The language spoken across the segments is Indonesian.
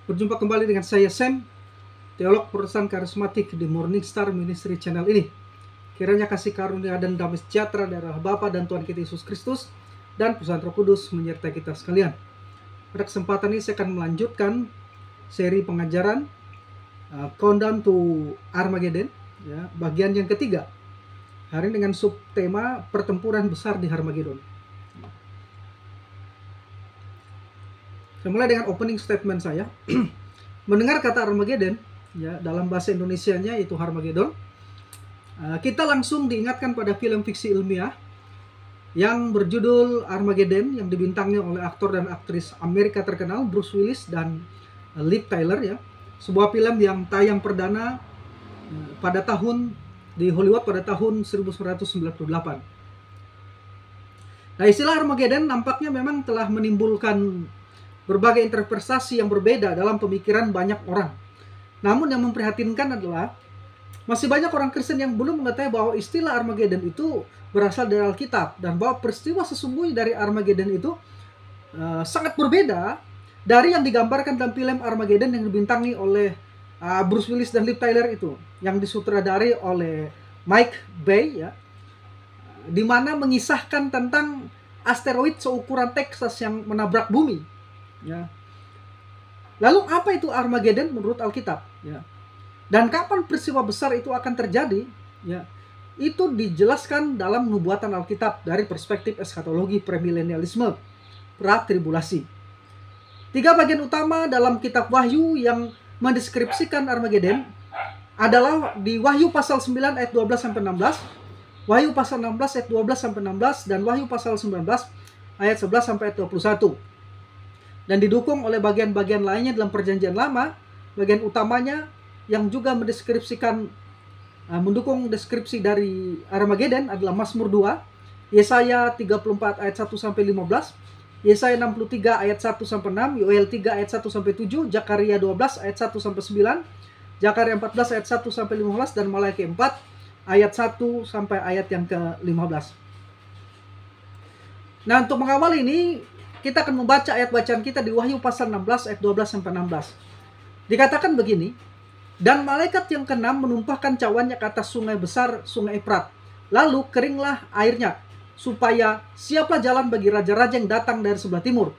Berjumpa kembali dengan saya Sam, teolog Protestan Karismatik di Morning Star Ministry Channel ini. Kiranya kasih karunia dan damai sejahtera dari Allah Bapa dan Tuhan kita Yesus Kristus dan Pusan Roh Kudus menyertai kita sekalian. Pada kesempatan ini saya akan melanjutkan seri pengajaran Countdown to Armageddon, ya, bagian yang ketiga. Hari ini dengan subtema pertempuran besar di Armageddon. Saya mulai dengan opening statement saya. Mendengar kata Armageddon, ya, dalam bahasa Indonesianya itu Armageddon, kita langsung diingatkan pada film fiksi ilmiah yang berjudul Armageddon, yang dibintangi oleh aktor dan aktris Amerika terkenal Bruce Willis dan Liv Tyler, ya. Sebuah film yang tayang perdana pada tahun di Hollywood pada tahun 1998. Nah, istilah Armageddon nampaknya memang telah menimbulkan berbagai interpretasi yang berbeda dalam pemikiran banyak orang. Namun yang memprihatinkan adalah masih banyak orang Kristen yang belum mengetahui bahwa istilah Armageddon itu berasal dari Alkitab, dan bahwa peristiwa sesungguhnya dari Armageddon itu sangat berbeda dari yang digambarkan dalam film Armageddon yang dibintangi oleh Bruce Willis dan Liv Tyler itu, yang disutradari oleh Mike Bay, ya, di mana mengisahkan tentang asteroid seukuran Texas yang menabrak bumi. Ya. Lalu apa itu Armageddon menurut Alkitab? Ya. Dan kapan peristiwa besar itu akan terjadi? Ya. Itu dijelaskan dalam nubuatan Alkitab dari perspektif eskatologi premilenialisme, pra-tribulasi. 3 bagian utama dalam kitab Wahyu yang mendeskripsikan Armageddon adalah di Wahyu pasal 9 ayat 12-16, Wahyu pasal 16 ayat 12-16, dan Wahyu pasal 19 ayat 11-21. Dan didukung oleh bagian-bagian lainnya dalam perjanjian lama. Bagian utamanya yang juga mendeskripsikan, mendukung deskripsi dari Armageddon adalah Mazmur 2, Yesaya 34 ayat 1-15, Yesaya 63 ayat 1-6, Yoel 3 ayat 1-7, Zakaria 12 ayat 1-9, Zakaria 14 ayat 1-15, dan Malaki 4 ayat 1 sampai ayat yang ke-15. Nah, untuk mengawal ini kita akan membaca ayat bacaan kita di Wahyu pasal 16 ayat 12-16. Dikatakan begini, dan malaikat yang ke-6 menumpahkan cawannya ke atas sungai besar, sungai Efrat. Lalu keringlah airnya, supaya siaplah jalan bagi raja-raja yang datang dari sebelah timur.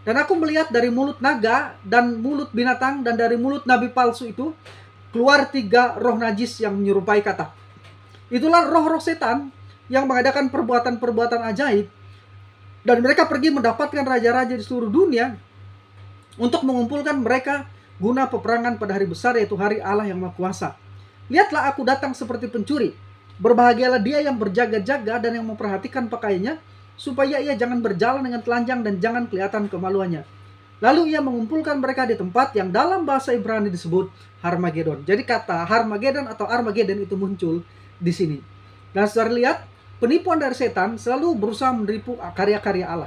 Dan aku melihat dari mulut naga dan mulut binatang dan dari mulut nabi palsu itu keluar 3 roh najis yang menyerupai kata. Itulah roh-roh setan yang mengadakan perbuatan-perbuatan ajaib. Dan mereka pergi mendapatkan raja-raja di seluruh dunia untuk mengumpulkan mereka guna peperangan pada hari besar, yaitu hari Allah yang Maha Kuasa. Lihatlah, aku datang seperti pencuri. Berbahagialah dia yang berjaga-jaga dan yang memperhatikan pakaiannya, supaya ia jangan berjalan dengan telanjang dan jangan kelihatan kemaluannya. Lalu ia mengumpulkan mereka di tempat yang dalam bahasa Ibrani disebut Armageddon. Jadi kata Armageddon atau Armageddon itu muncul di sini. Dan saudara lihat, penipuan dari setan selalu berusaha menipu karya-karya Allah.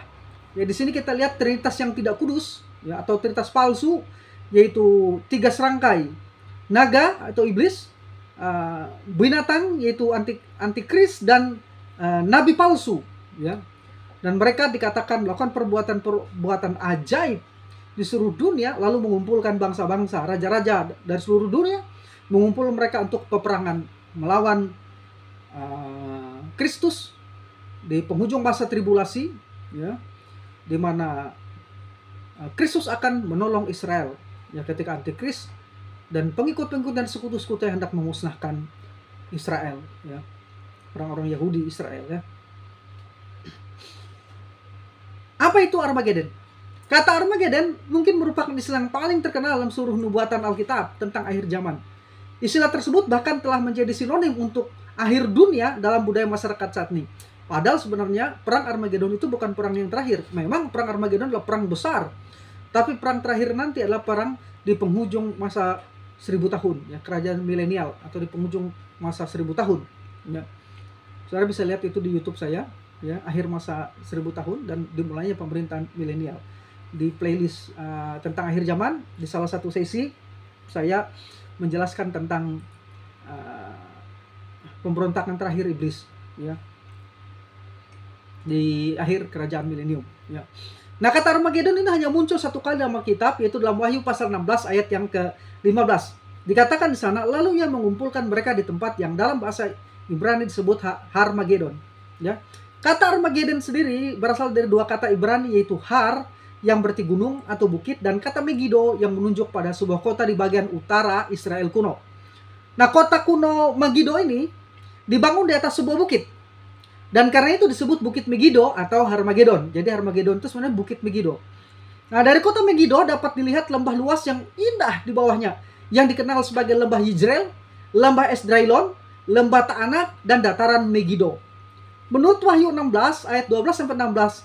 Ya, di sini kita lihat trinitas yang tidak kudus, ya, atau trinitas palsu, yaitu 3 serangkai naga atau iblis, binatang yaitu antikris, dan nabi palsu, ya. Dan mereka dikatakan melakukan perbuatan ajaib di seluruh dunia, lalu mengumpulkan bangsa-bangsa, raja-raja dari seluruh dunia, mengumpul mereka untuk peperangan melawan Kristus di penghujung masa tribulasi, ya, di mana Kristus akan menolong Israel, ya, ketika antikris dan pengikut-pengikut dan sekutu-sekutu yang hendak memusnahkan Israel, ya, orang-orang Yahudi Israel, ya. Apa itu Armageddon? Kata Armageddon mungkin merupakan istilah yang paling terkenal dalam seluruh nubuatan Alkitab tentang akhir zaman. Istilah tersebut bahkan telah menjadi sinonim untuk akhir dunia dalam budaya masyarakat saat ini. Padahal sebenarnya perang Armageddon itu bukan perang yang terakhir. Memang perang Armageddon adalah perang besar, tapi perang terakhir nanti adalah perang di penghujung masa 1000 tahun, ya, kerajaan milenial, atau di penghujung masa 1000 tahun, ya. Saudara bisa lihat itu di YouTube saya, ya, akhir masa 1000 tahun dan dimulainya pemerintahan milenial. Di playlist tentang akhir zaman, di salah satu sesi saya menjelaskan tentang pemberontakan terakhir iblis, ya, di akhir kerajaan milenium, ya. Nah, kata Armageddon ini hanya muncul satu kali dalam Alkitab, yaitu dalam Wahyu pasal 16 ayat yang ke-15. Dikatakan di sana, lalu ia mengumpulkan mereka di tempat yang dalam bahasa Ibrani disebut Harmageddon. Ya. Kata Armageddon sendiri berasal dari dua kata Ibrani, yaitu Har yang berarti gunung atau bukit, dan kata Megiddo yang menunjuk pada sebuah kota di bagian utara Israel kuno. Nah, kota kuno Megiddo ini dibangun di atas sebuah bukit. Dan karena itu disebut Bukit Megiddo atau Harmageddon. Jadi Harmageddon itu sebenarnya Bukit Megiddo. Nah, dari kota Megiddo dapat dilihat lembah luas yang indah di bawahnya, yang dikenal sebagai lembah Yizreel, lembah Esdraelon, lembah Ta'anak, dan dataran Megiddo. Menurut Wahyu 16 ayat 12-16,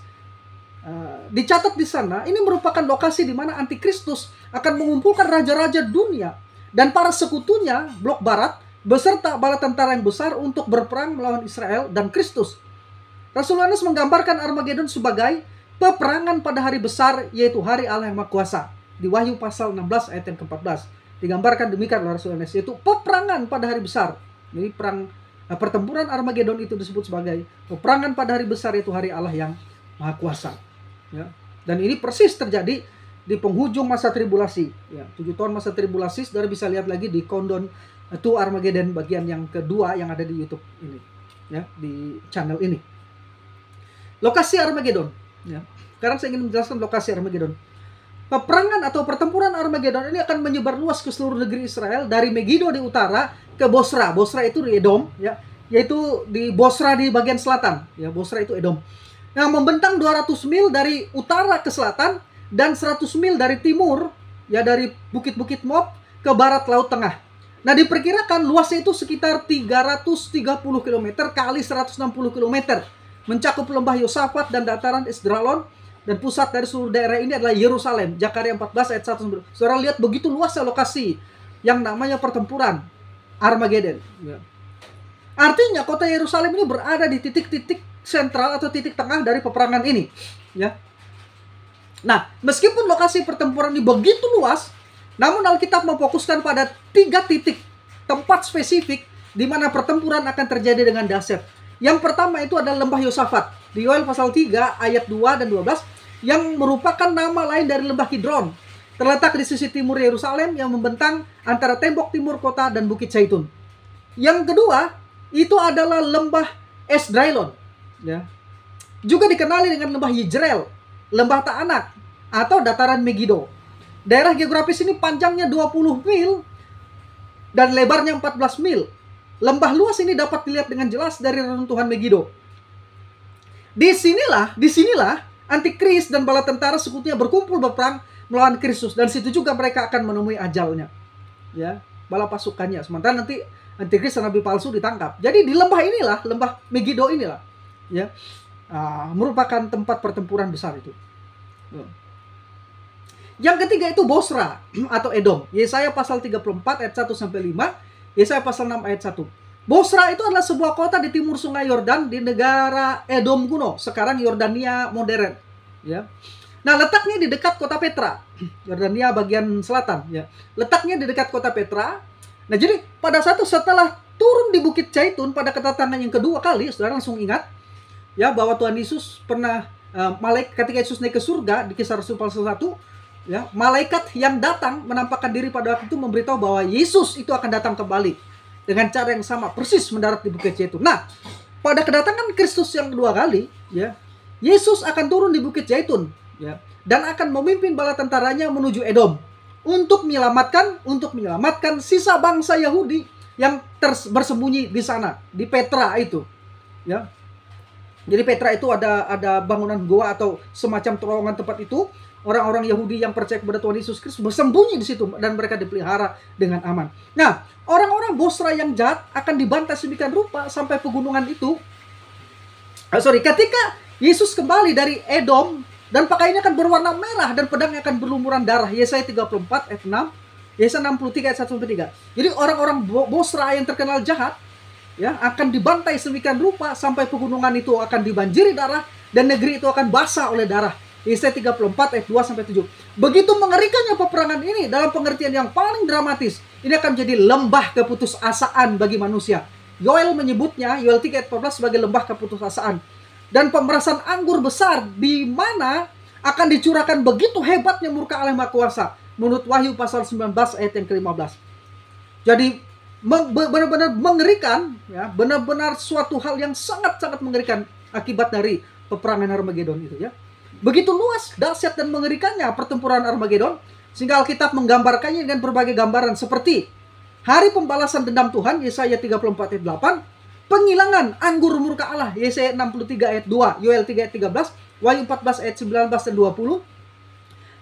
dicatat di sana, ini merupakan lokasi di mana Antikristus akan mengumpulkan raja-raja dunia dan para sekutunya, blok barat, beserta bala tentara yang besar untuk berperang melawan Israel dan Kristus. Rasul Yohanes menggambarkan Armageddon sebagai peperangan pada hari besar, yaitu hari Allah yang Maha Kuasa. Di Wahyu pasal 16 ayat yang ke-14 digambarkan demikian oleh Rasul Yohanes, yaitu peperangan pada hari besar. Jadi pertempuran Armageddon itu disebut sebagai peperangan pada hari besar, yaitu hari Allah yang Maha Kuasa. Ya. Dan ini persis terjadi di penghujung masa tribulasi. Ya, 7 tahun masa tribulasi, saudara bisa lihat lagi di Countdown to Armageddon bagian yang kedua yang ada di YouTube ini, ya, di channel ini. Lokasi Armageddon. Ya. Sekarang saya ingin menjelaskan lokasi Armageddon. Peperangan atau pertempuran Armageddon ini akan menyebar luas ke seluruh negeri Israel, dari Megiddo di utara ke Bosra. Bosra itu di Edom, ya, yaitu di Bosra di bagian selatan. Ya, Bosra itu Edom. Nah, membentang 200 mil dari utara ke selatan dan 100 mil dari timur, ya, dari bukit-bukit Moab ke barat Laut Tengah. Nah, diperkirakan luasnya itu sekitar 330 km kali 160 km. Mencakup lembah Yosafat dan dataran Esdraelon, dan pusat dari seluruh daerah ini adalah Yerusalem. Zakaria 14 ayat 1. Saudara lihat begitu luasnya lokasi yang namanya pertempuran Armageddon. Ya. Artinya kota Yerusalem ini berada di titik-titik sentral atau titik tengah dari peperangan ini. Ya. Nah, meskipun lokasi pertempuran ini begitu luas, namun Alkitab memfokuskan pada 3 titik tempat spesifik di mana pertempuran akan terjadi dengan dahsyat. Yang pertama itu adalah lembah Yosafat di Yoel pasal 3 ayat 2 dan 12, yang merupakan nama lain dari lembah Kidron. Terletak di sisi timur Yerusalem yang membentang antara tembok timur kota dan Bukit Zaitun. Yang kedua itu adalah lembah Esdraelon, ya. Juga dikenali dengan lembah Yizreel, lembah Ta'anak, atau dataran Megiddo. Daerah geografis ini panjangnya 20 mil dan lebarnya 14 mil. Lembah luas ini dapat dilihat dengan jelas dari reruntuhan Megiddo. Disinilah Antikris dan bala tentara sekutunya berkumpul berperang melawan Kristus, dan situ juga mereka akan menemui ajalnya. Ya, bala pasukannya. Sementara nanti Antikris dan nabi palsu ditangkap. Jadi di lembah inilah, lembah Megiddo inilah, ya, merupakan tempat pertempuran besar itu. Yang ketiga itu Bosra atau Edom. Yesaya pasal 34 ayat 1 sampai 5, Yesaya pasal 6 ayat 1. Bosra itu adalah sebuah kota di timur Sungai Yordan di negara Edom kuno, sekarang Yordania modern, ya. Nah, letaknya di dekat kota Petra, Yordania bagian selatan, ya. Letaknya di dekat kota Petra. Nah, jadi pada setelah turun di Bukit Zaitun pada kedatangan yang kedua kali, saudara langsung ingat, ya, bahwa Tuhan Yesus pernah ketika Yesus naik ke surga di Kisah Rasul pasal 1, ya, malaikat yang datang menampakkan diri pada waktu itu memberitahu bahwa Yesus itu akan datang kembali dengan cara yang sama, persis mendarat di Bukit Zaitun. Nah, pada kedatangan Kristus yang kedua kali, ya, Yesus akan turun di Bukit Zaitun, ya, dan akan memimpin bala tentaranya menuju Edom untuk menyelamatkan sisa bangsa Yahudi yang bersembunyi di sana, di Petra itu, ya. Jadi Petra itu ada bangunan goa atau semacam terowongan tempat itu. Orang-orang Yahudi yang percaya kepada Tuhan Yesus Kristus bersembunyi di situ dan mereka dipelihara dengan aman. Nah, orang-orang Bosra yang jahat akan dibantai sedemikian rupa sampai pegunungan itu. Ketika Yesus kembali dari Edom dan pakaiannya akan berwarna merah dan pedangnya akan berlumuran darah. Yesaya 34 ayat 6, Yesaya 63 ayat 1-3. Jadi orang-orang Bosra yang terkenal jahat, ya, akan dibantai sedemikian rupa sampai pegunungan itu akan dibanjiri darah dan negeri itu akan basah oleh darah. Yesaya 34 ayat 2-7. Begitu mengerikannya peperangan ini dalam pengertian yang paling dramatis. Ini akan menjadi lembah keputusasaan bagi manusia. Yoel menyebutnya, Yoel 3 ayat 14 sebagai lembah keputusasaan. Dan pemerasan anggur besar di mana akan dicurahkan begitu hebatnya murka Allah Maha Kuasa. Menurut Wahyu pasal 19 ayat yang ke-15. Jadi benar-benar mengerikan, ya, benar-benar suatu hal yang sangat-sangat mengerikan akibat dari peperangan Armageddon itu, ya. Begitu luas, dahsyat dan mengerikannya pertempuran Armageddon, sehingga Alkitab menggambarkannya dengan berbagai gambaran seperti hari pembalasan dendam Tuhan, Yesaya 34 ayat 8, penghilangan anggur murka Allah, Yesaya 63 ayat 2, Yoel 3 ayat 13, Wahyu 14 ayat 19 dan 20,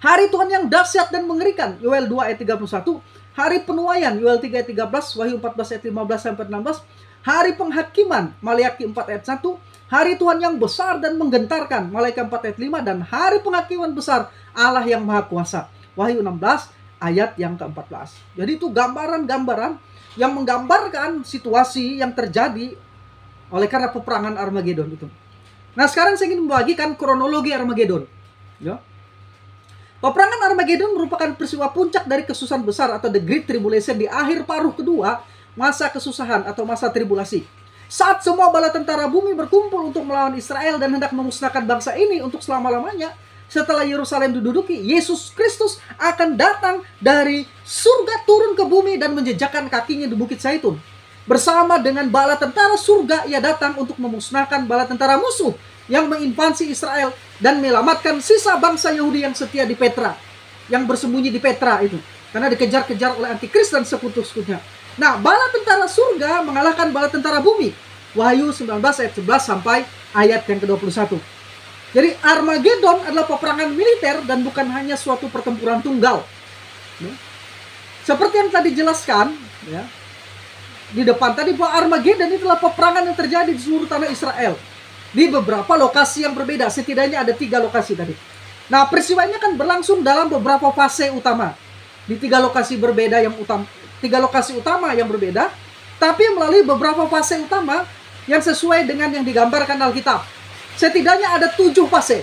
hari Tuhan yang dahsyat dan mengerikan, Yoel 2 ayat 31, hari penuaian, Yoel 3 ayat 13, Wahyu 14 ayat 15 sampai 16, hari penghakiman, Maliaki 4 ayat 1, hari Tuhan yang besar dan menggentarkan, Maliaki 4 ayat 5, dan hari penghakiman besar, Allah yang Maha Kuasa, Wahyu 16 ayat yang ke-14. Jadi itu gambaran-gambaran yang menggambarkan situasi yang terjadi oleh karena peperangan Armageddon itu. Nah, sekarang saya ingin membagikan kronologi Armageddon. Ya. Peperangan Armageddon merupakan peristiwa puncak dari kesusahan besar atau the Great Tribulation di akhir paruh kedua masa kesusahan atau masa tribulasi. Saat semua bala tentara bumi berkumpul untuk melawan Israel dan hendak memusnahkan bangsa ini untuk selama-lamanya, setelah Yerusalem diduduki, Yesus Kristus akan datang dari surga turun ke bumi dan menjejakkan kakinya di Bukit Zaitun. Bersama dengan bala tentara surga, ia datang untuk memusnahkan bala tentara musuh yang menginvasi Israel dan menyelamatkan sisa bangsa Yahudi yang setia di Petra, yang bersembunyi di Petra itu, karena dikejar-kejar oleh antikris dan sekutu-sekutunya. Nah, bala tentara surga mengalahkan bala tentara bumi. Wahyu 19 ayat 11 sampai ayat yang ke-21. Jadi Armageddon adalah peperangan militer dan bukan hanya suatu pertempuran tunggal. Ya. Seperti yang tadi jelaskan, ya, di depan tadi, bahwa Armageddon itu adalah peperangan yang terjadi di seluruh tanah Israel. Di beberapa lokasi yang berbeda, setidaknya ada 3 lokasi tadi. Nah, peristiwa ini akan berlangsung dalam beberapa fase utama. Di 3 lokasi berbeda yang utama, 3 lokasi utama yang berbeda, tapi melalui beberapa fase utama yang sesuai dengan yang digambarkan Alkitab. Setidaknya ada 7 fase.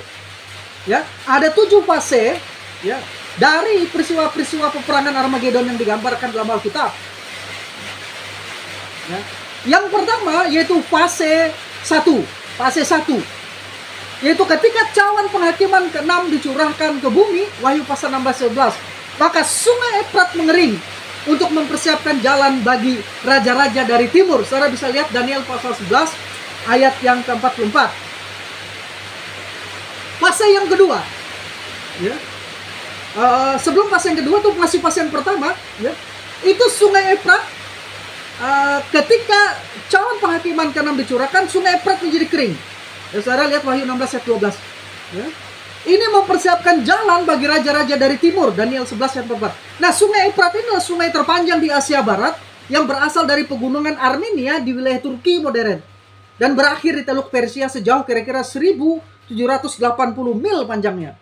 Ya, ada 7 fase, ya, dari peristiwa-peristiwa peperangan Armageddon yang digambarkan dalam Alkitab. Ya. Yang pertama yaitu fase 1. Fase 1. Yaitu ketika cawan penghakiman ke-6 dicurahkan ke bumi, Wahyu pasal 16-11. Maka sungai Efrat mengering untuk mempersiapkan jalan bagi raja-raja dari timur. Saudara bisa lihat Daniel pasal 11 ayat yang ke-44. Fase yang kedua, ya. Sebelum fase yang kedua tuh masih fase yang pertama, ya. Itu sungai Efrat, ketika cawan penghakiman ke-6 dicurahkan, sungai Efrat menjadi kering. Ya, saudara lihat Wahyu 16 ayat 12. Ya. Ini mempersiapkan jalan bagi raja-raja dari timur, Daniel 11 ayat 44. Nah, sungai Efrat ini adalah sungai terpanjang di Asia Barat yang berasal dari pegunungan Armenia di wilayah Turki modern dan berakhir di Teluk Persia sejauh kira-kira 1780 mil panjangnya.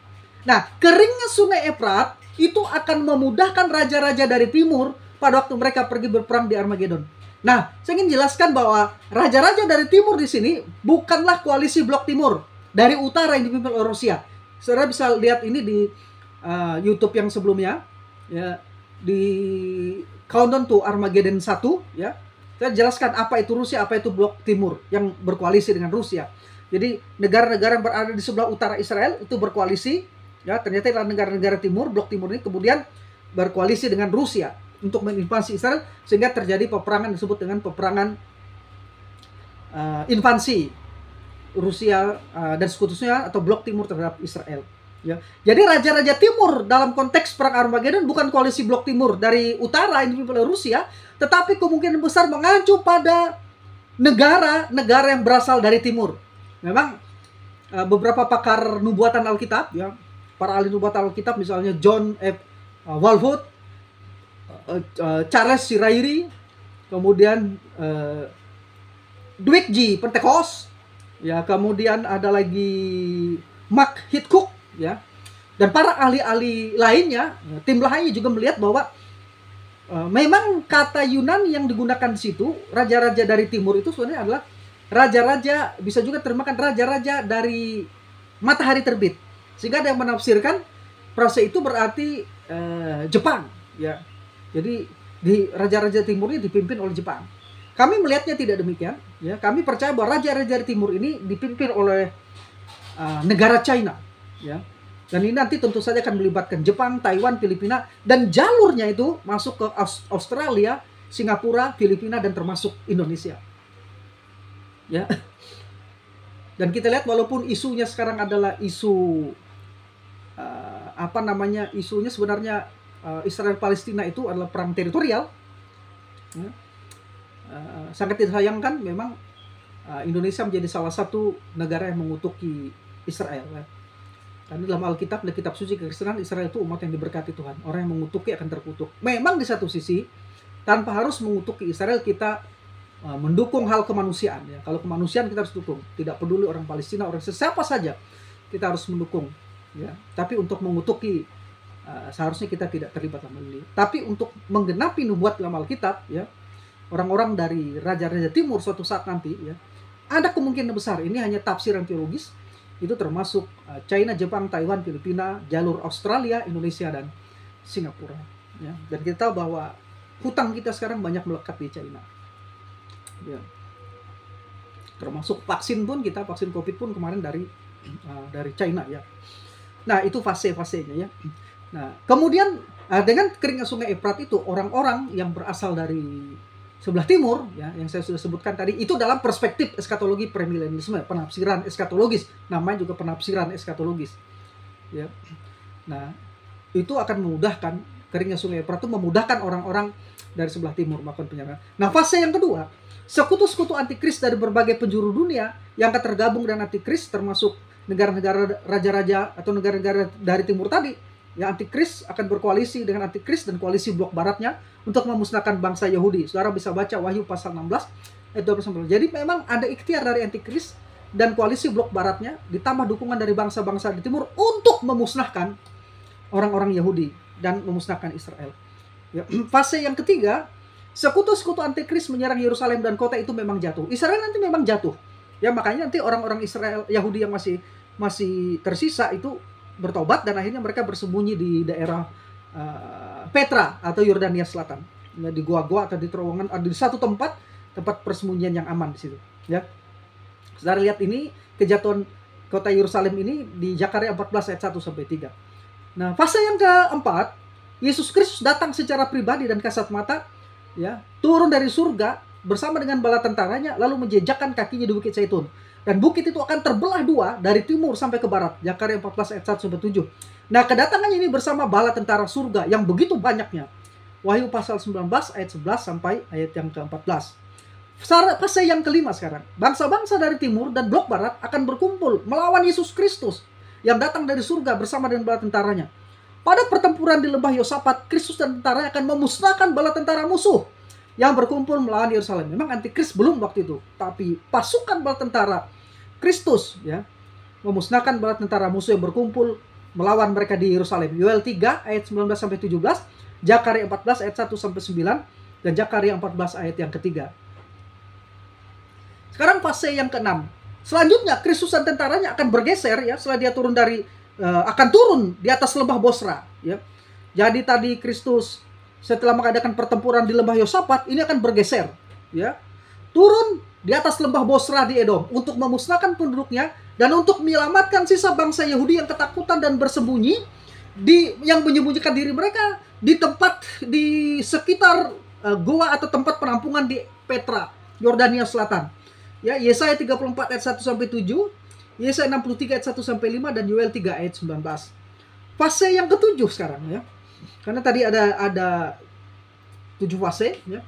Nah, keringnya sungai Efrat itu akan memudahkan raja-raja dari timur pada waktu mereka pergi berperang di Armageddon. Nah, saya ingin jelaskan bahwa raja-raja dari timur di sini bukanlah koalisi blok timur dari utara yang dipimpin oleh Rusia. Saudara bisa lihat ini di YouTube yang sebelumnya, ya, di Countdown to Armageddon 1, ya. Saya jelaskan apa itu Rusia, apa itu blok timur yang berkoalisi dengan Rusia. Jadi negara-negara yang berada di sebelah utara Israel itu berkoalisi, ya, ternyata adalah negara-negara timur, blok timur ini kemudian berkoalisi dengan Rusia untuk menginvasi Israel, sehingga terjadi peperangan disebut dengan peperangan invasi Rusia dan sekutunya atau blok timur terhadap Israel. Ya. Jadi raja-raja timur dalam konteks perang Armageddon bukan koalisi blok timur dari utara yang dipimpin oleh Rusia, tetapi kemungkinan besar mengacu pada negara-negara yang berasal dari timur. Memang beberapa pakar nubuatan Alkitab, ya, para ahli nubuatan Alkitab, misalnya John F. Walvoord, Charles Sirairi, kemudian Dwight G. Pentecost, ya, kemudian ada lagi Mark Hitchcock, ya, dan para ahli-ahli lainnya, tim lainnya juga melihat bahwa memang kata Yunani yang digunakan di situ, raja-raja dari timur itu sebenarnya adalah raja-raja, bisa juga terjemahkan raja-raja dari matahari terbit. Sehingga ada yang menafsirkan proses itu berarti Jepang, ya. Jadi di raja-raja timur ini dipimpin oleh Jepang. Kami melihatnya tidak demikian, ya. Kami percaya bahwa raja-raja dari timur ini dipimpin oleh negara China, ya. Dan ini nanti tentu saja akan melibatkan Jepang, Taiwan, Filipina, dan jalurnya itu masuk ke Australia, Singapura, Filipina, dan termasuk Indonesia. Ya. Dan kita lihat walaupun isunya sekarang adalah isu isunya sebenarnya Israel Palestina itu adalah perang teritorial. Ya. Sangat disayangkan memang Indonesia menjadi salah satu negara yang mengutuki Israel. Ya. Karena dalam Alkitab, dalam kitab suci kekristenan, Israel itu umat yang diberkati Tuhan. Orang yang mengutuki akan terkutuk. Memang di satu sisi, tanpa harus mengutuki Israel, kita mendukung hal kemanusiaan. Ya. Kalau kemanusiaan kita harus dukung. Tidak peduli orang Palestina, orang siapa saja, kita harus mendukung. Ya. Tapi untuk mengutuki, seharusnya kita tidak terlibat dalam ini. Tapi untuk menggenapi nubuat dalam Alkitab, ya, orang-orang dari raja-raja timur suatu saat nanti, ya, ada kemungkinan besar, ini hanya tafsiran teologis, itu termasuk China, Jepang, Taiwan, Filipina, jalur Australia, Indonesia, dan Singapura. Ya. Dan kita tahu bahwa hutang kita sekarang banyak melekat di China. Ya. Termasuk vaksin pun, vaksin COVID pun kemarin dari China. Ya. Nah, itu fase-fasenya. Ya. Nah, kemudian dengan keringnya sungai Efrat itu, orang-orang yang berasal dari sebelah timur, ya, yang saya sudah sebutkan tadi, itu dalam perspektif eskatologi premilenialisme, penafsiran eskatologis, namanya juga penafsiran eskatologis. Ya. Nah, itu akan memudahkan, keringnya sungai Efrat itu memudahkan orang-orang dari sebelah timur melakukan penyerangan. Nah, fase yang kedua, sekutu-sekutu antikris dari berbagai penjuru dunia yang akan tergabung dengan antikris, termasuk negara-negara raja-raja atau negara-negara dari timur tadi, ya, antikris akan berkoalisi dengan antikris dan koalisi blok baratnya untuk memusnahkan bangsa Yahudi. Saudara bisa baca Wahyu pasal 16 ayat 12. Jadi memang ada ikhtiar dari antikris dan koalisi blok baratnya ditambah dukungan dari bangsa-bangsa di timur untuk memusnahkan orang-orang Yahudi dan memusnahkan Israel. Ya, fase yang ketiga, sekutu-sekutu antikris menyerang Yerusalem dan kota itu memang jatuh. Israel nanti memang jatuh. Ya, makanya nanti orang-orang Israel Yahudi yang masih tersisa itu bertobat dan akhirnya mereka bersembunyi di daerah Petra atau Yordania Selatan, ya, di gua-gua atau di terowongan, ada di satu tempat persembunyian yang aman di situ. Ya, saudara lihat ini kejatuhan kota Yerusalem ini di Zakaria 14 ayat 1 sampai 3. Nah, fase yang keempat, Yesus Kristus datang secara pribadi dan kasat mata, ya, turun dari surga bersama dengan bala tentaranya, lalu menjejakkan kakinya di Bukit Zaitun. Dan bukit itu akan terbelah dua dari timur sampai ke barat. Zakaria 14 ayat 1 sampai 7. Nah, kedatangannya ini bersama bala tentara surga yang begitu banyaknya. Wahyu pasal 19 ayat 11 sampai ayat yang ke-14. Fase yang kelima sekarang. Bangsa-bangsa dari timur dan blok barat akan berkumpul melawan Yesus Kristus yang datang dari surga bersama dengan bala tentaranya. Pada pertempuran di lembah Yosafat, Kristus dan tentaranya akan memusnahkan bala tentara musuh yang berkumpul melawan Yerusalem. Memang antikris belum waktu itu, tapi pasukan bala tentara Kristus, ya, memusnahkan bala tentara musuh yang berkumpul melawan mereka di Yerusalem. Yoel 3 ayat 19 sampai 17, Zakaria 14 ayat 1 sampai 9, dan Zakaria 14 ayat yang ketiga. Sekarang fase yang keenam. Selanjutnya Kristus dan tentaranya akan bergeser, ya, setelah dia turun akan turun di atas lembah Bosra, ya. Jadi tadi Kristus setelah mengadakan pertempuran di lembah Yosafat, ini akan bergeser, ya, turun di atas lembah Bosra di Edom untuk memusnahkan penduduknya dan untuk menyelamatkan sisa bangsa Yahudi yang ketakutan dan bersembunyi yang menyembunyikan diri mereka di sekitar goa atau tempat penampungan di Petra, Yordania Selatan. Ya, Yesaya 34 ayat 1 sampai 7, Yesaya 63 ayat 1 sampai 5, dan Yoel 3 ayat 19. Fase yang ketujuh sekarang, ya. Karena tadi ada 7 fase, ya.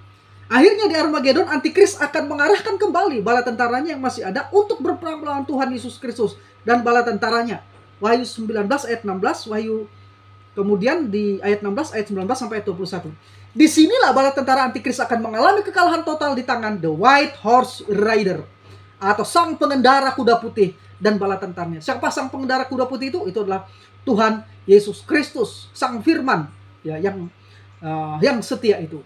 Akhirnya di Armageddon, Antikris akan mengarahkan kembali bala tentaranya yang masih ada untuk berperang melawan Tuhan Yesus Kristus dan bala tentaranya. Wahyu 19 ayat 16, kemudian di ayat 16 ayat 19 sampai ayat 21. Disinilah bala tentara Antikris akan mengalami kekalahan total di tangan The White Horse Rider atau sang pengendara kuda putih dan bala tentaranya. Siapa sang pengendara kuda putih itu? Itu adalah Tuhan Yesus Kristus, sang firman, ya, yang setia itu,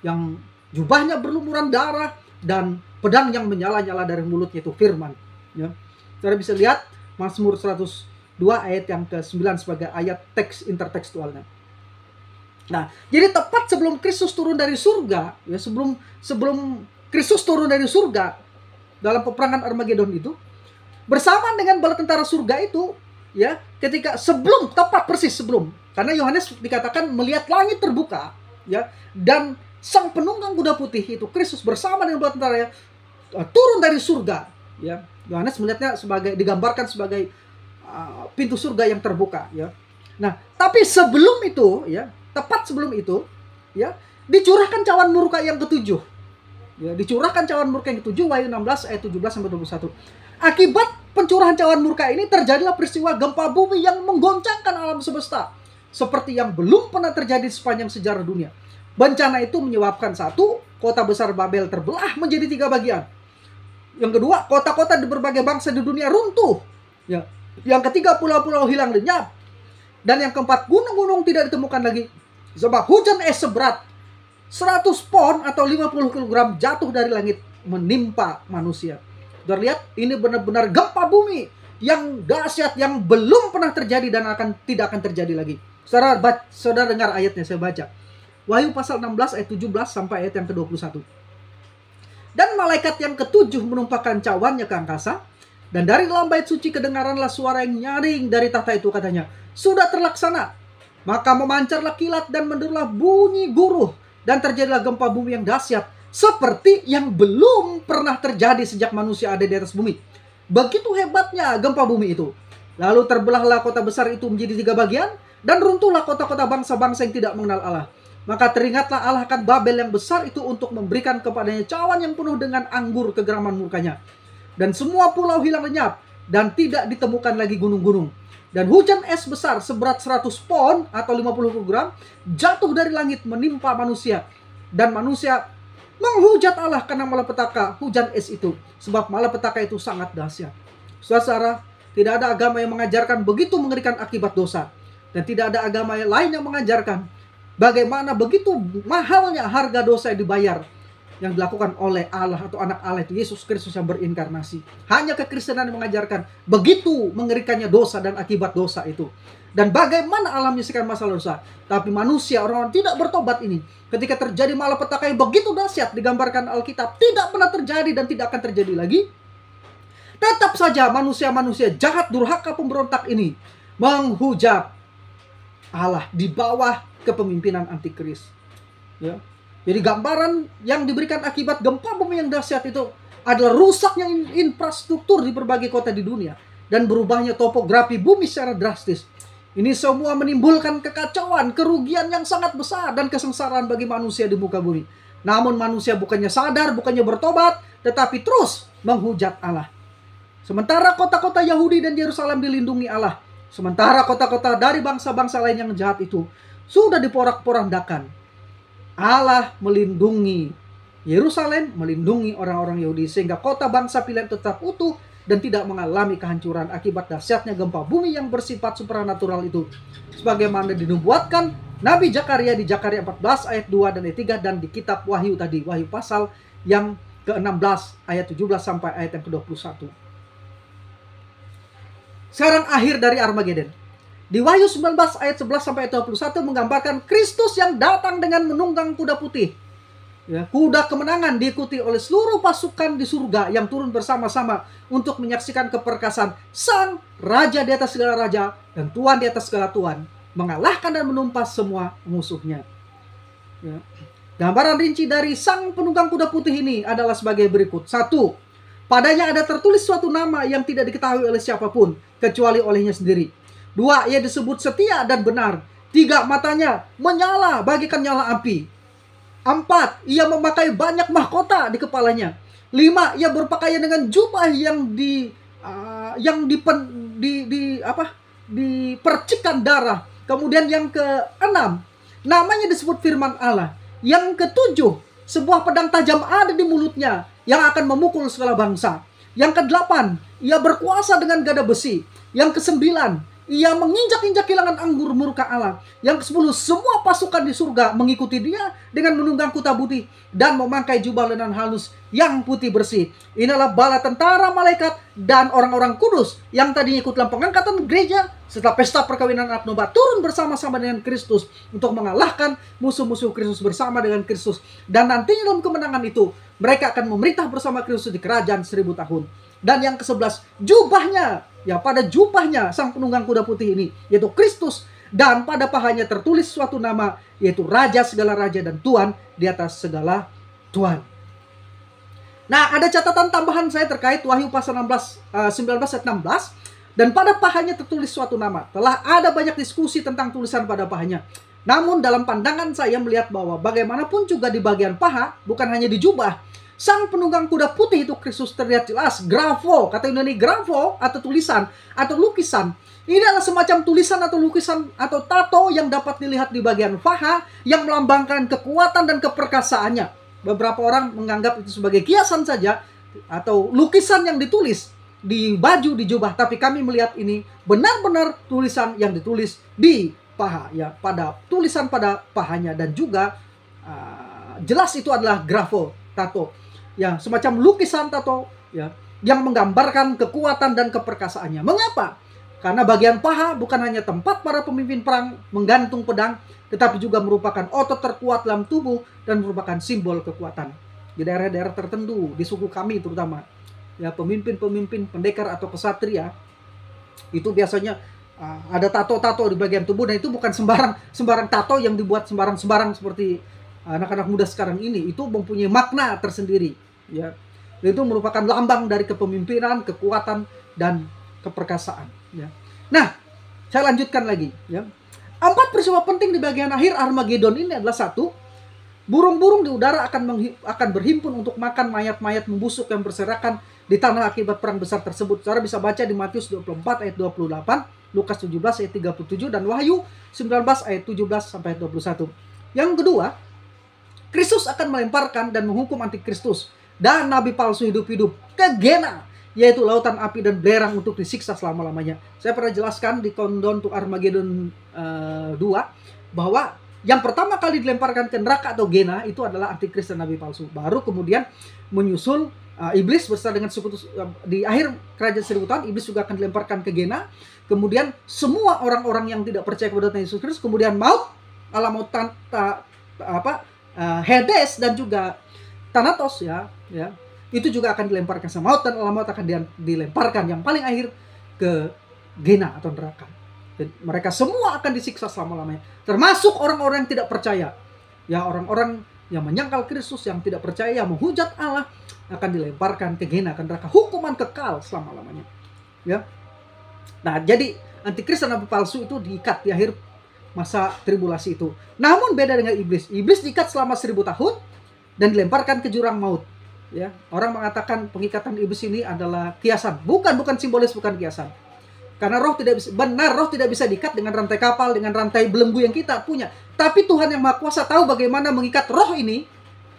yang jubahnya berlumuran darah dan pedang yang menyala-nyala dari mulutnya itu firman, ya. Saudara bisa lihat Mazmur 102 ayat yang ke-9 sebagai ayat teks intertekstualnya. Nah, jadi tepat sebelum Kristus turun dari surga, ya, sebelum Kristus turun dari surga dalam peperangan Armageddon itu, bersama dengan bala tentara surga itu, ya, ketika sebelum, tepat persis sebelum, karena Yohanes dikatakan melihat langit terbuka, ya, dan sang penunggang kuda putih itu Kristus bersama dengan bala tentaranya turun dari surga, ya. Yohanes melihatnya sebagai, digambarkan sebagai pintu surga yang terbuka, ya. Nah, tapi sebelum itu, ya, tepat sebelum itu, ya, dicurahkan cawan murka yang ketujuh. Ya, dicurahkan cawan murka yang ketujuh, Wahyu 16 ayat 17 sampai 21. Akibat pencurahan cawan murka ini terjadilah peristiwa gempa bumi yang menggoncangkan alam semesta seperti yang belum pernah terjadi sepanjang sejarah dunia. Bencana itu menyebabkan satu, kota besar Babel terbelah menjadi 3 bagian. Yang kedua, kota-kota di berbagai bangsa di dunia runtuh. Ya. Yang ketiga, pulau-pulau hilang lenyap. Dan yang keempat, gunung-gunung tidak ditemukan lagi. Sebab hujan es seberat 100 pon atau 50 kg jatuh dari langit menimpa manusia. Sudah lihat, ini benar-benar gempa bumi yang dahsyat, yang belum pernah terjadi dan tidak akan terjadi lagi. Saudara dengar ayatnya, saya baca. Wahyu pasal 16 ayat 17 sampai ayat yang ke-21. Dan malaikat yang ketujuh menumpahkan cawannya ke angkasa, dan dari dalam bait suci kedengaranlah suara yang nyaring dari tahta itu, katanya, sudah terlaksana. Maka memancarlah kilat dan menderulah bunyi guruh, dan terjadilah gempa bumi yang dahsyat, seperti yang belum pernah terjadi sejak manusia ada di atas bumi. Begitu hebatnya gempa bumi itu. Lalu terbelahlah kota besar itu menjadi 3 bagian, dan runtuhlah kota-kota bangsa-bangsa yang tidak mengenal Allah. Maka teringatlah Allah akan Babel yang besar itu untuk memberikan kepadanya cawan yang penuh dengan anggur kegeraman murkanya. Dan semua pulau hilang lenyap, dan tidak ditemukan lagi gunung-gunung. Dan hujan es besar seberat 100 pon atau 50 kg jatuh dari langit menimpa manusia. Dan manusia menghujat Allah karena malapetaka hujan es itu. Sebab malapetaka itu sangat dahsyat. Saudara, tidak ada agama yang mengajarkan begitu mengerikan akibat dosa. Dan tidak ada agama lain yang mengajarkan bagaimana begitu mahalnya harga dosa yang dibayar, yang dilakukan oleh Allah atau anak Allah itu Yesus Kristus yang berinkarnasi. Hanya kekristenan yang mengajarkan begitu mengerikannya dosa dan akibat dosa itu. Dan bagaimana Allah menyelesaikan masalah dosa. Tapi manusia, orang-orang tidak bertobat ini, ketika terjadi malapetaka yang begitu dahsyat digambarkan Alkitab, tidak pernah terjadi dan tidak akan terjadi lagi. Tetap saja manusia-manusia jahat, durhaka, pemberontak ini menghujat Allah di bawah kepemimpinan antikris. Ya. Jadi gambaran yang diberikan akibat gempa bumi yang dahsyat itu adalah rusaknya infrastruktur di berbagai kota di dunia dan berubahnya topografi bumi secara drastis. Ini semua menimbulkan kekacauan, kerugian yang sangat besar dan kesengsaraan bagi manusia di muka bumi. Namun manusia bukannya sadar, bukannya bertobat, tetapi terus menghujat Allah. Sementara kota-kota Yahudi dan Yerusalem dilindungi Allah, sementara kota-kota dari bangsa-bangsa lain yang jahat itu sudah diporak-porandakan, Allah melindungi Yerusalem, melindungi orang-orang Yahudi, sehingga kota bangsa pilihan tetap utuh dan tidak mengalami kehancuran akibat dahsyatnya gempa bumi yang bersifat supranatural itu. Sebagaimana dinubuatkan Nabi Zakaria di Zakaria 14 ayat 2 dan ayat 3, dan di kitab Wahyu tadi, Wahyu pasal yang ke-16 ayat 17 sampai ayat yang ke-21. Sekarang akhir dari Armageddon. Di Wahyu 19 ayat 11 sampai ayat 21 menggambarkan Kristus yang datang dengan menunggang kuda putih. Ya, kuda kemenangan diikuti oleh seluruh pasukan di surga yang turun bersama-sama untuk menyaksikan keperkasaan Sang Raja di atas segala raja dan Tuhan di atas segala tuan, mengalahkan dan menumpas semua musuhnya. Ya. Gambaran rinci dari Sang penunggang kuda putih ini adalah sebagai berikut. 1. Padanya ada tertulis suatu nama yang tidak diketahui oleh siapapun kecuali olehnya sendiri. 2. Ia disebut setia dan benar. 3. Matanya menyala bagikan nyala api. 4. Ia memakai banyak mahkota di kepalanya. 5. Ia berpakaian dengan jubah yang dipercikkan darah. Kemudian yang ke-6, namanya disebut firman Allah. Yang ke-7, sebuah pedang tajam ada di mulutnya yang akan memukul segala bangsa. Yang ke-8, ia berkuasa dengan gada besi. Yang ke-9, ia menginjak-injak kilangan anggur murka Allah. Yang ke-10, semua pasukan di surga mengikuti dia dengan menunggang kuda putih dan memakai jubah lenan halus yang putih bersih. Inilah bala tentara, malaikat, dan orang-orang kudus yang tadinya ikut dalam pengangkatan gereja setelah pesta perkawinan anak domba turun bersama-sama dengan Kristus untuk mengalahkan musuh-musuh Kristus bersama dengan Kristus. Dan nantinya dalam kemenangan itu mereka akan memerintah bersama Kristus di kerajaan 1000 tahun. Dan yang ke-11, jubahnya. Ya, pada jubahnya sang penunggang kuda putih ini, yaitu Kristus. Dan pada pahanya tertulis suatu nama, yaitu Raja segala raja dan Tuhan di atas segala Tuhan. Nah, ada catatan tambahan saya terkait Wahyu pasal 19 ayat 16. Dan pada pahanya tertulis suatu nama. Telah ada banyak diskusi tentang tulisan pada pahanya. Namun dalam pandangan saya melihat bahwa bagaimanapun juga di bagian paha, bukan hanya di jubah, sang penunggang kuda putih itu Kristus terlihat jelas. Grafo, kata Yunani grafo atau tulisan atau lukisan. Ini adalah semacam tulisan atau lukisan atau tato yang dapat dilihat di bagian paha yang melambangkan kekuatan dan keperkasaannya. Beberapa orang menganggap itu sebagai kiasan saja atau lukisan yang ditulis di baju, di jubah. Tapi kami melihat ini benar-benar tulisan yang ditulis di paha, ya, pada tulisan pada pahanya. Dan juga jelas itu adalah grafo, tato, ya, semacam lukisan tato, ya, yang menggambarkan kekuatan dan keperkasaannya. Mengapa? Karena bagian paha bukan hanya tempat para pemimpin perang menggantung pedang, tetapi juga merupakan otot terkuat dalam tubuh dan merupakan simbol kekuatan. Di daerah-daerah tertentu, di suku kami terutama, ya, pemimpin-pemimpin pendekar atau kesatria itu biasanya ada tato-tato di bagian tubuh, dan itu bukan sembarang tato yang dibuat sembarang seperti anak-anak muda sekarang ini. Itu mempunyai makna tersendiri, ya. Itu merupakan lambang dari kepemimpinan, kekuatan dan keperkasaan, ya. Nah, saya lanjutkan lagi, ya. 4 peristiwa penting di bagian akhir Armageddon ini adalah: 1, burung-burung di udara akan berhimpun untuk makan mayat-mayat membusuk yang berserakan di tanah akibat perang besar tersebut. Saudara bisa baca di Matius 24 ayat 28, Lukas 17 ayat 37, dan Wahyu 19 ayat 17 sampai 21. Yang kedua, Kristus akan melemparkan dan menghukum antikristus dan nabi palsu hidup-hidup ke Gehenna, yaitu lautan api dan belerang, untuk disiksa selama-lamanya. Saya pernah jelaskan di Countdown to Armageddon 2 bahwa yang pertama kali dilemparkan ke neraka atau Gehenna itu adalah antikris dan nabi palsu. Baru kemudian menyusul iblis bersama dengan suku di akhir kerajaan 1000 tahun. Iblis juga akan dilemparkan ke Gehenna. Kemudian semua orang-orang yang tidak percaya kepada Tuhan Yesus Kristus, kemudian maut, alam maut, Hades dan juga Thanatos, ya, itu juga akan dilemparkan sama maut, dan alam maut akan dilemparkan yang paling akhir ke Gehenna atau neraka. Dan mereka semua akan disiksa selama-lamanya, termasuk orang-orang yang tidak percaya, ya, orang-orang yang menyangkal Kristus, yang tidak percaya, yang menghujat Allah, akan dilemparkan ke Gehenna, ke neraka, hukuman kekal selama-lamanya, ya. Nah, jadi antikris dan nabi palsu itu diikat di akhir masa tribulasi itu. Namun beda dengan iblis. Iblis diikat selama 1000 tahun dan dilemparkan ke jurang maut, ya. Orang mengatakan pengikatan iblis ini adalah kiasan. Bukan simbolis, bukan kiasan. Karena roh tidak bisa diikat dengan rantai kapal, dengan rantai belenggu yang kita punya. Tapi Tuhan yang Maha Kuasa tahu bagaimana mengikat roh ini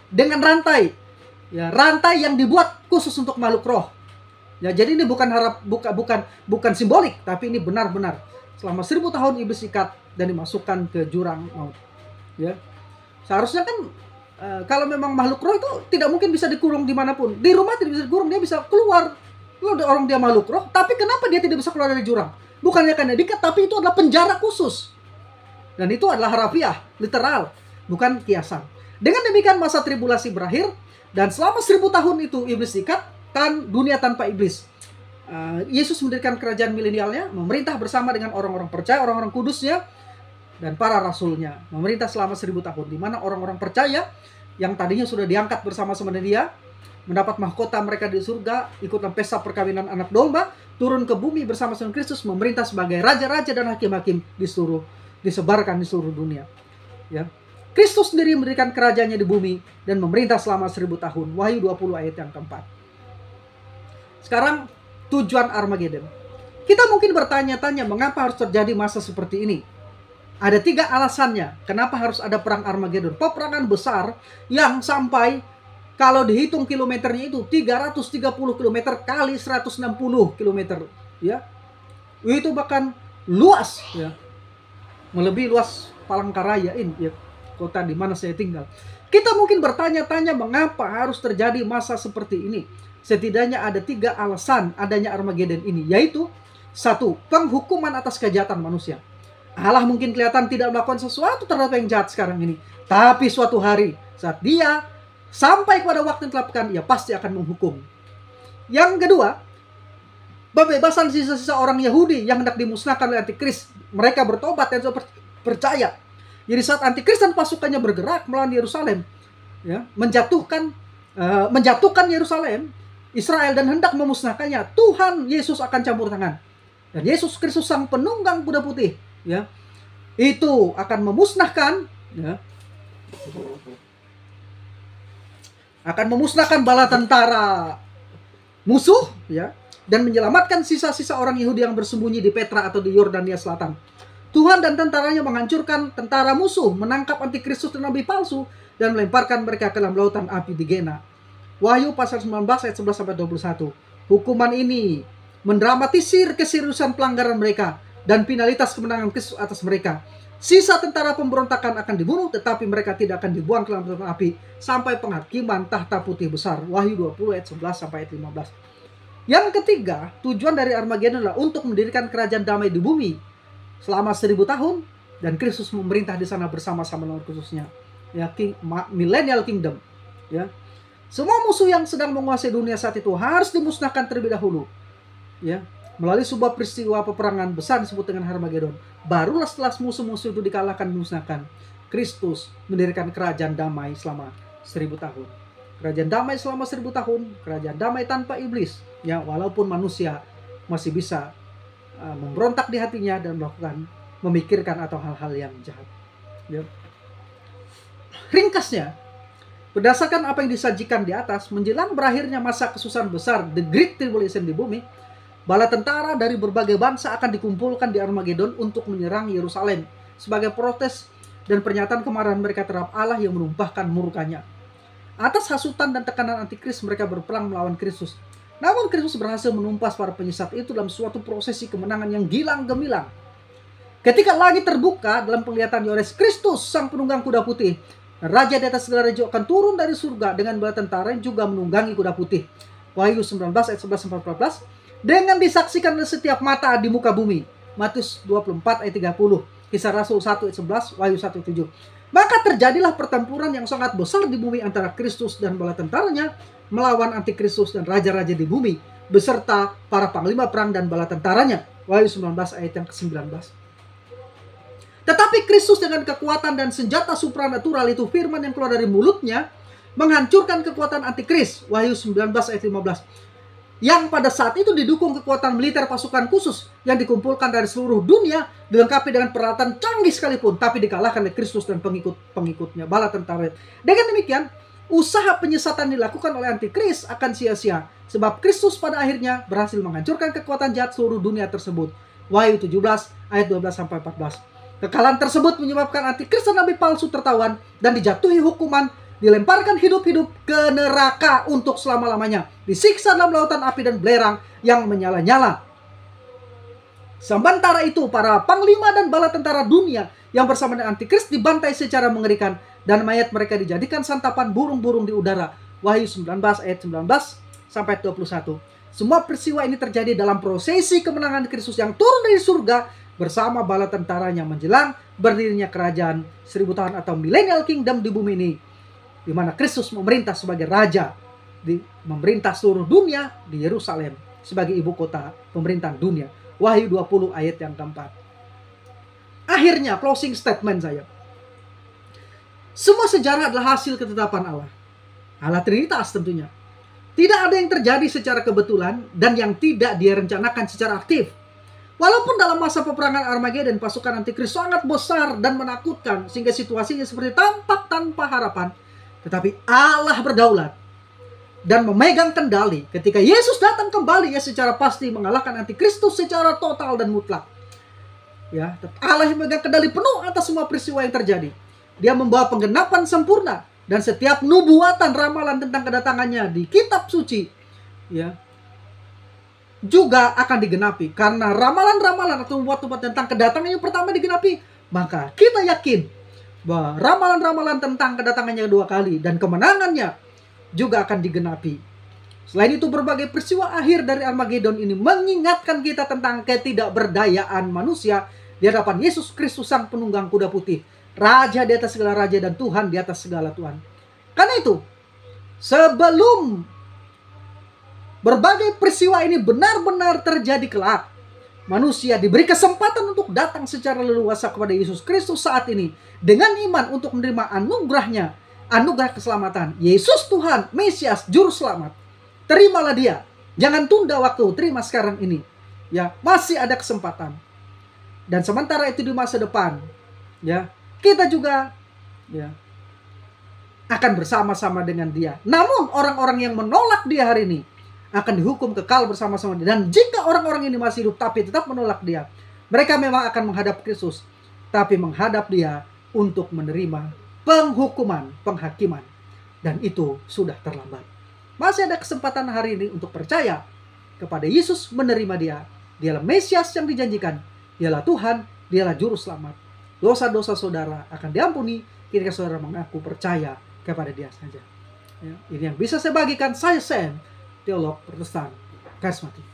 dengan rantai, ya, rantai yang dibuat khusus untuk makhluk roh. Ya, jadi ini bukan simbolik, tapi ini benar-benar selama 1000 tahun iblis ikat dan dimasukkan ke jurang maut, ya. Seharusnya kan kalau memang makhluk roh itu tidak mungkin bisa dikurung dimanapun. Di rumah tidak bisa dikurung, dia bisa keluar. Kalau orang dia makhluk roh, tapi kenapa dia tidak bisa keluar dari jurang? Bukannya karena diikat, tapi itu adalah penjara khusus. Dan itu adalah harafiah, literal, bukan kiasan. Dengan demikian masa tribulasi berakhir, dan selama 1000 tahun itu iblis diikat, dunia tanpa iblis. Yesus mendirikan kerajaan milenialnya, memerintah bersama dengan orang-orang percaya, orang-orang kudusnya, dan para rasulnya. Memerintah selama 1000 tahun, di mana orang-orang percaya yang tadinya sudah diangkat bersama-sama dengan dia, mendapat mahkota mereka di surga, ikut dalam pesta perkawinan anak domba, turun ke bumi bersama-sama Kristus, memerintah sebagai raja-raja dan hakim-hakim disebarkan di seluruh dunia, ya. Kristus sendiri mendirikan kerajaannya di bumi dan memerintah selama 1000 tahun. Wahyu 20 ayat yang keempat. Sekarang tujuan Armageddon. Kita mungkin bertanya-tanya mengapa harus terjadi masa seperti ini. Ada 3 alasannya kenapa harus ada perang Armageddon. Peperangan besar yang sampai kalau dihitung kilometernya itu 330 km kali 160 km, ya. Itu bahkan luas, ya. Melebihi luas Palangkaraya ini, ya, kota di mana saya tinggal. Kita mungkin bertanya-tanya mengapa harus terjadi masa seperti ini. Setidaknya ada 3 alasan adanya Armageddon ini, yaitu 1, penghukuman atas kejahatan manusia. Allah mungkin kelihatan tidak melakukan sesuatu terhadap yang jahat sekarang ini, tapi suatu hari saat dia sampai kepada waktu yang ditetapkan, ia pasti akan menghukum. Yang kedua, Pembebasan sisa-sisa orang Yahudi yang hendak dimusnahkan oleh antikris. Mereka bertobat dan percaya. Jadi saat antikris dan pasukannya bergerak melawan Yerusalem, ya, menjatuhkan Yerusalem, Israel, dan hendak memusnahkannya, Tuhan Yesus akan campur tangan. Dan Yesus Kristus sang penunggang kuda putih, ya, itu akan memusnahkan, ya, akan memusnahkan bala tentara musuh, ya, dan menyelamatkan sisa-sisa orang Yahudi yang bersembunyi di Petra atau di Yordania Selatan. Tuhan dan tentaranya menghancurkan tentara musuh, menangkap antikristus dan nabi palsu, dan melemparkan mereka ke dalam lautan api di Gena. Wahyu pasal 19 ayat 11-21. Hukuman ini mendramatisir keseriusan pelanggaran mereka dan finalitas kemenangan Kristus atas mereka. Sisa tentara pemberontakan akan dibunuh, tetapi mereka tidak akan dibuang ke dalam lautan api sampai penghakiman tahta putih besar. Wahyu 20 ayat 11-15. Yang ketiga, tujuan dari Armageddon adalah untuk mendirikan kerajaan damai di bumi selama 1000 tahun, dan Kristus memerintah di sana bersama-sama dengan khususnya, ya, Millennial Kingdom, ya. Semua musuh yang sedang menguasai dunia saat itu harus dimusnahkan terlebih dahulu, ya, melalui sebuah peristiwa peperangan besar disebut dengan Armageddon. Barulah setelah musuh-musuh itu dikalahkan, dimusnahkan, Kristus mendirikan kerajaan damai selama 1000 tahun. Kerajaan damai selama 1000 tahun, kerajaan damai tanpa iblis, ya, walaupun manusia masih bisa memberontak di hatinya dan melakukan, memikirkan atau hal-hal yang jahat, ya. Ringkasnya, berdasarkan apa yang disajikan di atas, menjelang berakhirnya masa kesusahan besar, the Great Tribulation di bumi, bala tentara dari berbagai bangsa akan dikumpulkan di Armageddon untuk menyerang Yerusalem sebagai protes dan pernyataan kemarahan mereka terhadap Allah yang menumpahkan murkanya. Atas hasutan dan tekanan antikris, mereka berperang melawan Kristus. Namun Kristus berhasil menumpas para penyesat itu dalam suatu prosesi kemenangan yang gilang gemilang. Ketika langit terbuka dalam penglihatan Yohanes, Kristus sang penunggang kuda putih, Raja di atas segala raja, akan turun dari surga dengan bala tentara yang juga menunggangi kuda putih. Wahyu 19 ayat 11-14. Dengan disaksikan oleh setiap mata di muka bumi. Matius 24 ayat 30. Kisah Rasul 1 ayat 11. Wahyu 1 ayat 7. Maka terjadilah pertempuran yang sangat besar di bumi antara Kristus dan bala tentaranya melawan antikristus dan raja-raja di bumi beserta para panglima perang dan bala tentaranya. Wahyu 19 ayat yang ke-19. Tetapi Kristus dengan kekuatan dan senjata supranatural, itu firman yang keluar dari mulutnya, menghancurkan kekuatan antikris. Wahyu 19 ayat 15. Yang pada saat itu didukung kekuatan militer pasukan khusus yang dikumpulkan dari seluruh dunia, dilengkapi dengan peralatan canggih sekalipun, tapi dikalahkan oleh Kristus dan pengikut-pengikutnya, bala tentara. Dengan demikian, usaha penyesatan dilakukan oleh antikris akan sia-sia, sebab Kristus pada akhirnya berhasil menghancurkan kekuatan jahat seluruh dunia tersebut. Wahyu 17 ayat 12-14. Kekalahan tersebut menyebabkan antikris dan nabi palsu tertawan dan dijatuhi hukuman, dilemparkan hidup-hidup ke neraka untuk selama-lamanya, disiksa dalam lautan api dan belerang yang menyala-nyala. Sementara itu, para panglima dan bala tentara dunia yang bersama dengan antikris dibantai secara mengerikan, dan mayat mereka dijadikan santapan burung-burung di udara. Wahyu 19 ayat 19-21. Semua peristiwa ini terjadi dalam prosesi kemenangan Kristus yang turun dari surga bersama bala tentaranya menjelang berdirinya kerajaan 1000 tahun atau Millennial Kingdom di bumi ini, di mana Kristus memerintah sebagai raja, memerintah seluruh dunia di Yerusalem sebagai ibu kota pemerintahan dunia. Wahyu 20 ayat yang keempat. Akhirnya closing statement saya. Semua sejarah adalah hasil ketetapan Allah. Allah Trinitas tentunya. Tidak ada yang terjadi secara kebetulan dan yang tidak dia rencanakan secara aktif. Walaupun dalam masa peperangan Armageddon pasukan antikris sangat besar dan menakutkan sehingga situasinya seperti tampak tanpa harapan, tetapi Allah berdaulat dan memegang kendali. Ketika Yesus datang kembali, ya secara pasti mengalahkan antikristus secara total dan mutlak. Ya, Allah yang memegang kendali penuh atas semua peristiwa yang terjadi. Dia membawa penggenapan sempurna dan setiap nubuatan ramalan tentang kedatangannya di kitab suci, ya, juga akan digenapi. Karena ramalan-ramalan atau nubuat-nubuat tentang kedatangannya pertama digenapi, maka kita yakin bahwa ramalan-ramalan tentang kedatangannya kedua kali dan kemenangannya juga akan digenapi. Selain itu, berbagai peristiwa akhir dari Armageddon ini mengingatkan kita tentang ketidakberdayaan manusia di hadapan Yesus Kristus sang penunggang kuda putih, Raja di atas segala raja dan Tuhan di atas segala Tuhan. Karena itu, sebelum berbagai peristiwa ini benar-benar terjadi kelak, manusia diberi kesempatan untuk datang secara leluasa kepada Yesus Kristus saat ini dengan iman untuk menerima anugerahnya, anugerah keselamatan. Yesus Tuhan, Mesias, Juru Selamat. Terimalah Dia. Jangan tunda waktu, terima sekarang ini. Ya, masih ada kesempatan. Dan sementara itu di masa depan, ya, kita juga ya akan bersama-sama dengan Dia. Namun orang-orang yang menolak Dia hari ini akan dihukum kekal bersama-sama Dia. Dan jika orang-orang ini masih hidup tapi tetap menolak Dia, mereka memang akan menghadap Kristus, tapi menghadap Dia untuk menerima penghukuman, penghakiman. Dan itu sudah terlambat. Masih ada kesempatan hari ini untuk percaya kepada Yesus, menerima Dia. Dialah Mesias yang dijanjikan. Dialah Tuhan, Dialah Juru Selamat. Dosa-dosa saudara akan diampuni ketika saudara mengaku percaya kepada Dia saja. Ya, ini yang bisa saya bagikan. Saya Sam, teolog Protestan karismatik.